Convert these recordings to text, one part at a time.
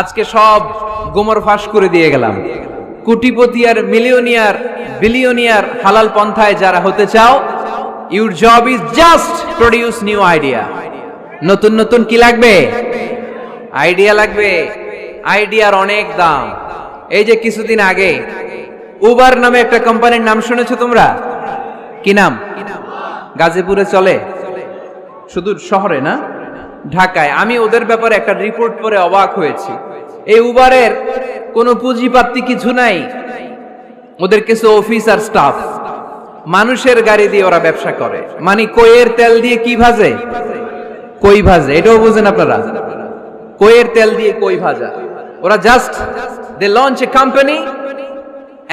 আজকে সব গোমর ফাঁস করে দিয়ে গেলাম। কোটিপতি আর মিলিয়নিয়ার বিলিয়নিয়ার হালাল পন্থায় যারা হতে চাও, your job is just produce new idea. নতুন নতুন কি লাগবে? আইডিয়া লাগবে। আইডিয়ার অনেক দাম। এই যে কিছুদিন আগে উবার নামে একটা কোম্পানির নাম শুনেছো তোমরা? কি নাম? গাজীপুরে চলে, শুধু শহরে না, ঢাকায়। আমি ওদের ব্যাপারে একটা রিপোর্ট পড়ে অবাক হয়েছি। এই উবারের কোনো পুঁজিপাতি কিছু নাই, ওদের কিছু অফিস আর স্টাফ। মানুষের গাড়ি দিয়ে ওরা ব্যবসা করে। মানে কইয়ের তেল দিয়ে কি ভাজে? কই ভাজে। এটাও বুঝেন আপনারা? কইয়ের তেল দিয়ে কই ভাজা। ওরা just they launch a company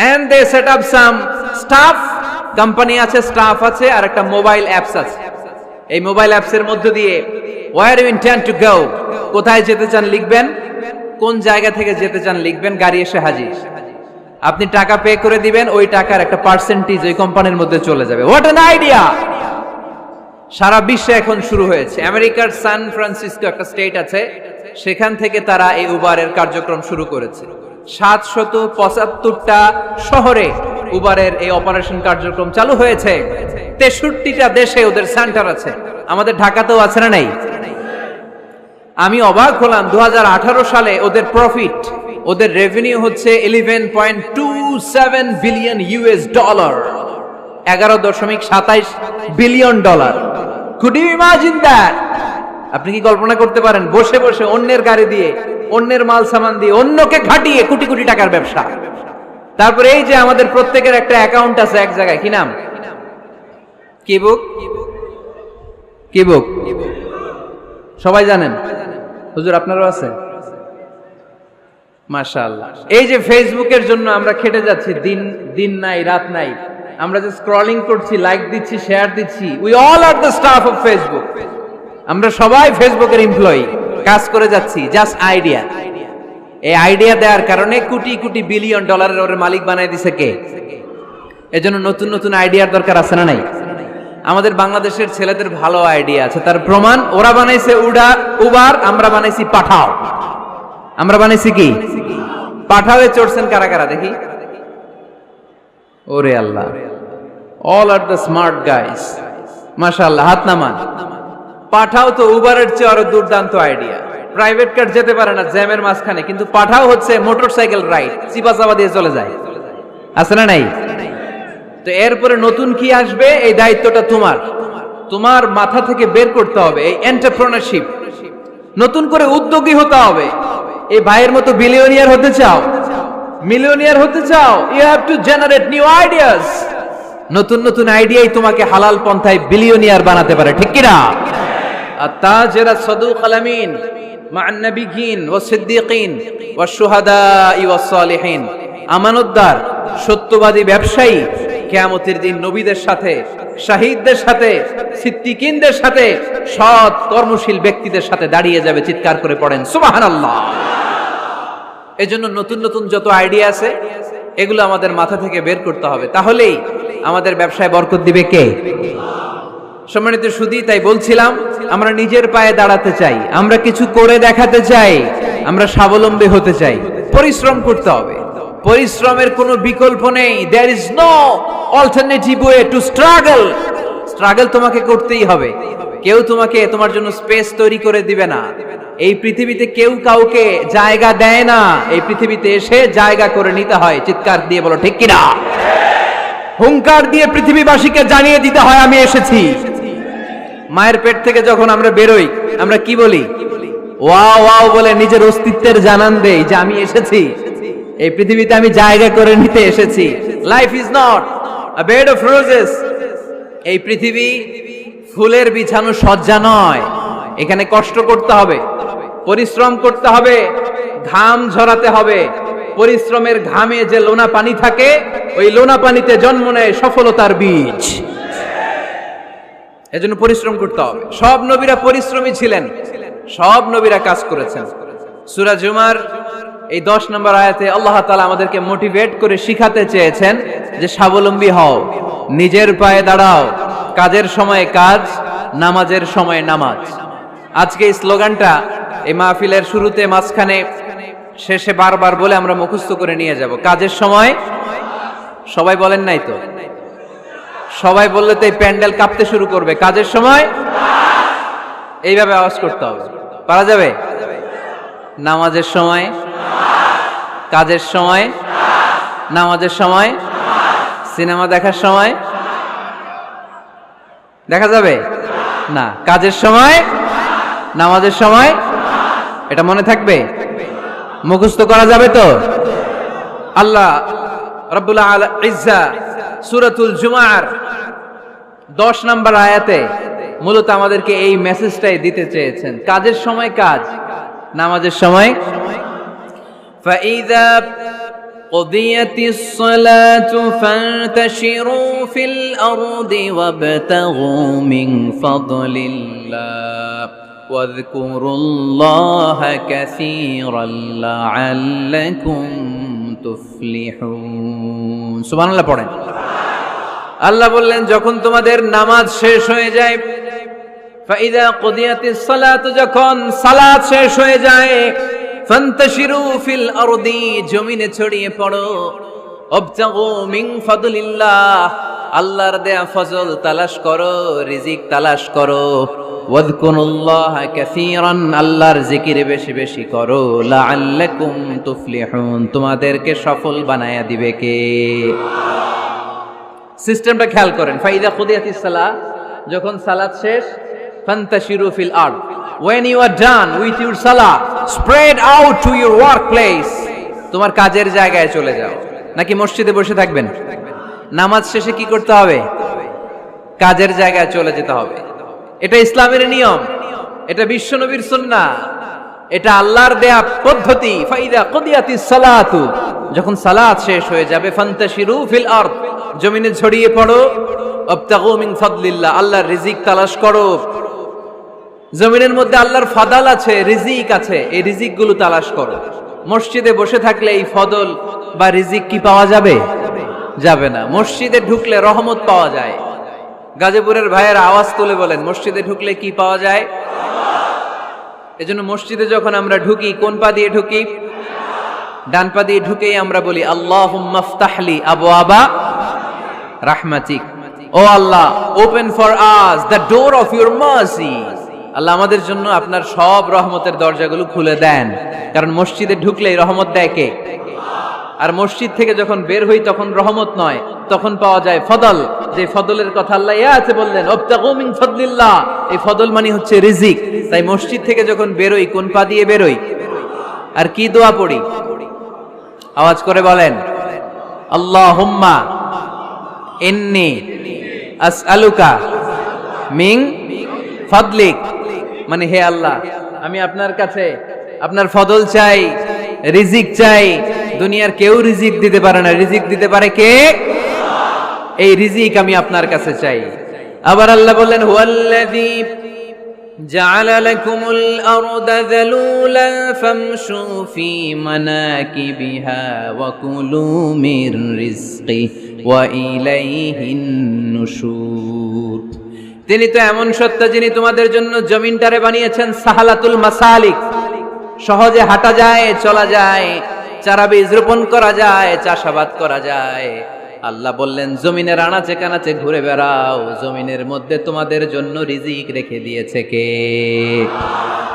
and they set up some staff. Company আছে, স্টাফ আছে, আর একটা মোবাইল অ্যাপস আছে। এই মোবাইল অ্যাপস এর মধ্য দিয়ে where you intend to go, কোথায় যেতে চান লিখবেন, কোন জায়গা থেকে যেতে চান লিখবেন, গাড়ি এসে হাজির। আপনি টাকা পে করে দিবেন, ওই টাকার একটা পার্সেন্টেজ ওই কোম্পানির মধ্যে চলে যাবে। What an idea! সারা বিশ্বে এখন শুরু হয়েছে। আমেরিকার সান ফ্রান্সিসকো একটা স্টেট আছে, সেখান থেকে তারা এই উবারের কার্যক্রম শুরু করেছে। 775টা শহরে উবারের এই অপারেশন কার্যক্রম চালু হয়েছে। 63টা দেশে ওদের সেন্টার আছে। আমাদের ঢাকাতেও আছে না নাই? আমি অবাক হলাম, 2018 সালে ওদের প্রফিট, ওদের রেভিনিউ হচ্ছে 11.27 billion US dollar, 11.27 billion dollar. Could you imagine that? আপনি কি কল্পনা করতে পারেন? বসে বসে অন্যের গাড়ি দিয়ে, অন্যের মাল সামান দিয়ে, অন্যকে খাটিয়ে কোটি কোটি টাকার ব্যবসা। তারপরে এই যে আমাদের প্রত্যেকের একটা অ্যাকাউন্ট আছে এক জায়গায়, কি নাম? কি বুক? কি বুক? সবাই জানেন? হুজুর আপনারও আছে? মাশাআল্লাহ। এই যে ফেসবুকের জন্য আমরা খেটে যাচ্ছি, দিন নাই রাত নাই, আমরা যে স্ক্রলিং করছি, লাইক দিচ্ছি, শেয়ার দিচ্ছি, we all are the staff of Facebook. আমরা সবাই ফেসবুকের এমপ্লয়ি, কাজ করে যাচ্ছি। Just idea. এই আইডিয়া দেওয়ার কারণে কোটি কোটি বিলিয়ন ডলারের ওর মালিক বানাই দিছে কে? এজন্য নতুন নতুন আইডিয়ার দরকার আছে না নাই? আমাদের বাংলাদেশের ছেলেদের ভালো আইডিয়া আছে, তার প্রমাণ ওরা বানাইছে উবার, আমরা বানাইছি পাঠাও। আমরা বানাইছি কি? পাঠাওয়ে চড়ছেন কারা কারা দেখি? ওরে আল্লাহ, all are the smart guys. মাশাআল্লাহ, হাত নামান। পাঠাও তো উবারের চেয়ে আরো দুর্দান্ত আইডিয়া। প্রাইভেট কার যেতে পারে না জ্যামের মাঝখানে, কিন্তু পাঠাও হচ্ছে মোটরসাইকেল রাইড, চিপাচাপা দিয়ে চলে যায়। আছে না নাই? তো এরপরে নতুন কি আসবে, এই দায়িত্বটা তোমার। তোমার মাথা থেকে বের করতে হবে এই এন্টারপ্রেনারশিপ। নতুন করে উদ্যোগী হতে হবে। এই ভাইয়ের মতো বিলিয়নিয়ার হতে চাও, মিলিয়নিয়ার হতে চাও, you have to generate new ideas. নতুন নতুন আইডিয়াই তোমাকে হালাল পন্থায় বিলিয়নিয়ার বানাতে পারে, ঠিক কি না? আত-তাজিরা সাদুক আল-আমিন মা'আন নাবিয়্যিন ওয়াস সিদ্দীকিন ওয়াশ শুহাদা'i ওয়াস সালিহিন। আমানতদার, সত্যবাদী ব্যবসায়ী কিয়ামতের দিন নবীদের সাথে, শহীদদের সাথে, সিদ্দীকিনদের সাথে, সৎ কর্মশীল ব্যক্তিদের সাথে দাঁড়িয়ে যাবে। চিৎকার করে পড়েন সুবহানাল্লাহ। এজন্য নতুন নতুন যত আইডিয়া আছে, এগুলো আমাদের মাথা থেকে বের করতে হবে। তাহলেই আমাদের ব্যবসায় বরকত দিবে কে? সম্মানিত সুধী, তাই বলছিলাম, আমরা নিজের পায়ে দাঁড়াতে চাই, আমরা কিছু করে দেখাতে চাই, আমরা স্বাবলম্বী হতে চাই। পরিশ্রম করতে হবে। পরিশ্রমের কোনো বিকল্প নেই। There is no alternative way to struggle. Struggle তোমাকে করতেই হবে। কেউ তোমাকে তোমার জন্য স্পেস তৈরি করে দিবে না। এই পৃথিবীতে কেউ কাউকে জায়গা দেয় না। এই পৃথিবীতে এসে জায়গা করে নিতে হয়। চিৎকার দিয়ে বলো ঠিক কিনা? হুঙ্কার দিয়ে পৃথিবীবাসীকে জানিয়ে দিতে হয় আমি এসেছি। মায়ের পেট থেকে যখন আমরা বেরোই, আমরা কি বলি? ওয়াও ওয়াও বলে নিজের অস্তিত্বের জানান দেই যে আমি এসেছি, এই পৃথিবীতে আমি জায়গা করে নিতে এসেছি। Life is not a bed of roses. এই পৃথিবী ফুলের বিছানো সজ্জা নয়। এখানে কষ্ট করতে হবে, পরিশ্রম করতে হবে, ঘাম ঝরাতে হবে। পরিশ্রমের ঘামে যে লোনা পানি থাকে, ওই লোনা পানিতে জন্ম নেয় সফলতার বীজ। এজন্য পরিশ্রম করতে হবে। সব নবীরা পরিশ্রমী ছিলেন, সব নবীরা কাজ করেছেন। সূরা জুমার এই 10 নম্বর আয়াতে আল্লাহ তাআলা আমাদেরকে মোটিভেট করে শিখাতে চেয়েছেন যে স্বাবলম্বী হও, নিজের পায়ে দাঁড়াও, কাজের সময় কাজ, নামাজের সময় নামাজ। আজকে এই স্লোগানটা এই মাহফিলের শুরুতে মাঝখানে শেষে বারবার বলে আমরা মুখস্থ করে নিয়ে যাব। কাজের সময় সবাই বলেন নাই তো, সবাই বললে তো এই প্যান্ডেল কাঁপতে শুরু করবে। কাজের সময় এইভাবে আওয়াজ করতে হবে, পারা যাবে? নামাজের সময়, কাজের সময়, নামাজের সময়, সিনেমা দেখার সময় দেখা যাবে না, কাজের সময়, নামাজের সময়, এটা মনে থাকবে, মুখস্থ করা যাবে তো? আল্লাহ রাব্বুল ইজ্জা সূরাতুল জুমার 10 নম্বর আয়াতে মূলত আমাদেরকে এই মেসেজটাই দিতে চেয়েছেন। কাজের সময় কাজ, নামাজের সময়। ফাইযা قضيت الصلاة فانتشروا في الأرض وابتغوا من فضل الله واذكروا الله كثيرا لعلكم تفلحون سبحان الله পড়েন। আল্লাহ বললেন যখন তোমাদের নামাজ শেষ হয়ে যায়, ফাইদা কুদিয়াতিস সালাতু, যখন সালাত শেষ হয়ে যায়, ফান্তাশিরু ফিল আরদি, জমিনে ছড়িয়ে পড়ো, ওয়াবতাগু মিন ফাদলিল্লাহ, আল্লাহর দেয়া ফজল তালাশ করো, রিজিক তালাশ করো, ওয়াযকুরুল্লাহা কাসীরান, আল্লাহর জিকির বেশি বেশি করো, লাআল্লাকুম তুফলিহুন, তোমাদেরকে সফল বানায়া দিবে কে? সিস্টেমটা খেয়াল করেন। ফাইদা কুদিয়াতিস সালাহ, যখন সালাত শেষ, ফান্তাশিরু ফিল আরদ, when you are done with your salah, spread out to your workplace, তোমার কাজের জায়গায় চলে যাও। নাকি মসজিদে বসে থাকবেন? নামাজ শেষে কি করতে হবে? কাজের জায়গায় চলে যেতে হবে। এটা ইসলামের নিয়ম, এটা বিশ্বনবীর সুন্নাহ, এটা আল্লাহর দেয়া পদ্ধতি। ফাইদা কুদিয়াতিস সালাতু, যখন সালাত শেষ হয়ে যাবে, ফান্তাশিরু ফিল আরদ, জমিনে ছড়িয়ে পড়ো, ওয়াবতাগু মিন ফাদলিল্লাহ, আল্লাহর রিজিক তালাশ করো। জমিনের মধ্যে আল্লাহর ফাদাল আছে, রিজিক আছে, এই রিজিক গুলো তালাশ করো। মসজিদে বসে থাকলে এই ফদল বা রিজিক কি পাওয়া যাবে? যাবে না। মসজিদে ঢুকলে রহমত পাওয়া যায়। গাজীপুরের ভাইয়েরা আওয়াজ তুলে বলেন, মসজিদে ঢুকলে কি পাওয়া যায়? এজন্য মসজিদে যখন আমরা ঢুকি, কোন পা দিয়ে ঢুকি? ডান পা দিয়ে ঢুকেই আমরা বলি আল্লাহুম্মা ইফতাহলি আবওয়াবা রাহমাতিক, ও আল্লাহ, open for us the door of your mercy, আল্লাহ আমাদের জন্য আপনার সব রহমতের দরজাগুলো খুলে দেন। কারণ মসজিদে ঢুকলেই রহমত দেয় কে? আর মসজিদ থেকে যখন বের হই তখন রহমত নয়, তখন পাওয়া যায় ফদল। যে ফদলের কথা আল্লাহ ইয়াতে বললেন, ওয়াবতাগু মিন ফাদলিল্লাহ, এই ফদল মানে হচ্ছে রিজিক। তাই মসজিদ থেকে যখন বেরোই, কোন পা দিয়ে বেরোই? আর কি দোয়া পড়ি? আওয়াজ করে বলেন, আল্লাহুম্মা ইন্নী আসআলুকা মিন ফাদলিক, মানে হে আল্লাহ, আমি আপনার কাছে আপনার ফদল চাই, রিজিক চাই। দুনিয়ার কেউ রিজিক দিতে পারে না, রিজিক দিতে পারে কে? এই রিজিক আমি আপনার কাছে চাই। আবার আল্লাহ বললেন, হুয়াল্লাযী জাআলা লাকুমুল আরদা যালুলান ফামশু ফি মানাকিবিহা ওয়া কুলু মির রিজকি ওয়া ইলাইহিন নুশুর। তিনি তো এমন সত্তা যিনি তোমাদের জন্য জমিনটারে বানিয়েছেন সাহালাতুল মাসালিক, সহজে হাঁটা যায়, চলা যায়, চারা বীজ রোপণ করা যায়, চাষাবাদ করা যায়। আল্লাহ বললেন, জমিনের আনাচে কানাচে ঘুরে বেড়াও, জমিনের মধ্যে তোমাদের জন্য রিজিক রেখে দিয়েছে কে?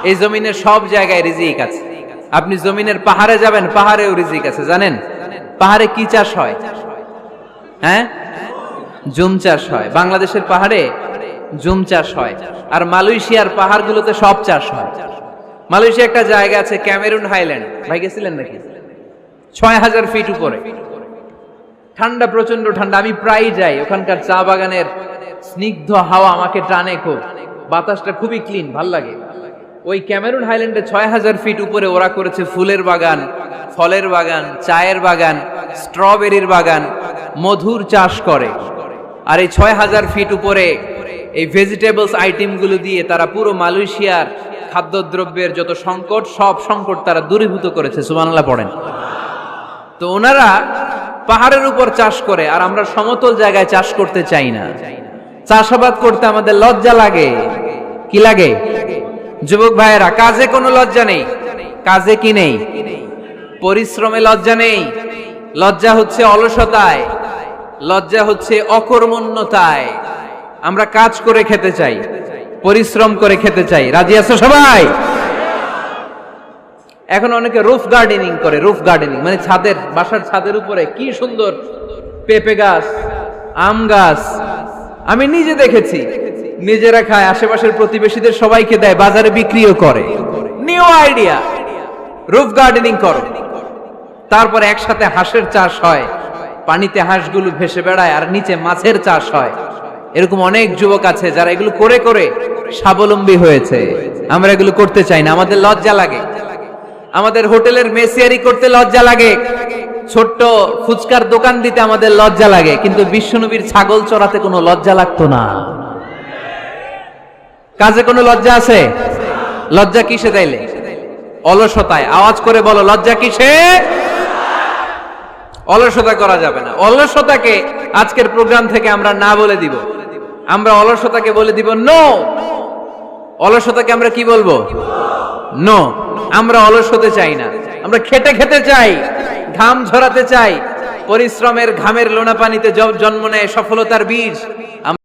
এই জমিনের সব জায়গায় রিজিক আছে। আপনি জমিনের পাহাড়ে যাবেন, পাহাড়েও রিজিক আছে। জানেন পাহাড়ে কি চাষ হয়? হ্যাঁ, জুম চাষ হয়। বাংলাদেশের পাহাড়ে জুম চাষ হয়, আর মালয়েশিয়ার পাহাড়গুলোতে সব চাষ হয়। মালয়েশিয়া একটা জায়গা আছে ক্যামেরুন হাইল্যান্ড, ভাই গেছিলেন নাকি? ৬,০০০ ফিট উপরে, ঠান্ডা, প্রচন্ড ঠান্ডা। আমি প্রায় যাই, ওখানকার চা বাগানের স্নিগ্ধ হাওয়া আমাকে টানে খুব, বাতাসটা খুবই ক্লিন, ভাল লাগে। ওই ক্যামেরুন হাইল্যান্ডে ৬,০০০ ফিট উপরে ওরা করেছে ফুলের বাগান, ফলের বাগান, চায়ের বাগান, স্ট্রবেরির বাগান, মধুর চাষ করে। আর এই ৬,০০০ ফিট উপরে এই ভেজিটেবলস আইটেমগুলো দিয়ে তারা পুরো মালয়েশিয়ার খাদ্যদ্রব্যের যত সংকট, সব সংকট তারা দূরীভূত করেছে। সুবহানাল্লাহ পড়েন। তো ওনারা পাহাড়ের উপর চাষ করে, আর আমরা সমতল জায়গায় চাষ করতে চাই না। চাষাবাদ করতে আমাদের লজ্জা লাগে। কি লাগে? যুবক ভাইয়েরা, কাজে কোনো লজ্জা নেই। কাজে কি নেই? পরিশ্রমে লজ্জা নেই, লজ্জা হচ্ছে অলসতায়, লজ্জা হচ্ছে অকর্মণ্যতায়। আমরা কাজ করে খেতে চাই, পরিশ্রম করে খেতে চাই। রাজি আছো সবাই? এখন অনেকে রুফ গার্ডেনিং করে। রুফ গার্ডেনিং মানে ছাদের, বাসার ছাদের উপরে কি সুন্দর পেঁপে গাছ, আম গাছ। আমি নিজে দেখেছি, নিজেরা খায়, আশেপাশের প্রতিবেশীদের সবাইকে দেয়, বাজারে বিক্রিও করে। নিউ আইডিয়া, রুফ গার্ডেনিং করো। তারপর একসাথে হাঁসের চাষ হয়, পানিতে হাঁসগুলো ভেসে বেড়ায়, আর নিচে মাছের চাষ হয়। এরকম অনেক যুবক আছে যারা এগুলো করে করে স্বাবলম্বী হয়েছে। আমরা এগুলো করতে চাই না, আমাদের লজ্জা লাগে। আমাদের হোটেলের মেসিয়ারি করতে লজ্জা লাগে, ছোট্ট ফুচকার দোকান দিতে আমাদের লজ্জা লাগে, কিন্তু বিশ্বনবীর ছাগল চড়াতে কোনো লজ্জা লাগতো না। কাজে কোনো লজ্জা আছে? লজ্জা কিসে তাইলে? অলসতায়। আওয়াজ করে বলো, লজ্জা কিসে? অলসতা করা যাবে না। অলসতাকে আজকের প্রোগ্রাম থেকে আমরা না বলে দিব। আমরা অলসতাকে বলে দিব নো। অলসতাকে আমরা কি বলবো? নো। আমরা অলস হতে চাই না, আমরা খেটে খেতে চাই, ঘাম ঝরাতে চাই। পরিশ্রমের ঘামের লোনা পানিতে জন্ম নেয় সফলতার বীজ। আমরা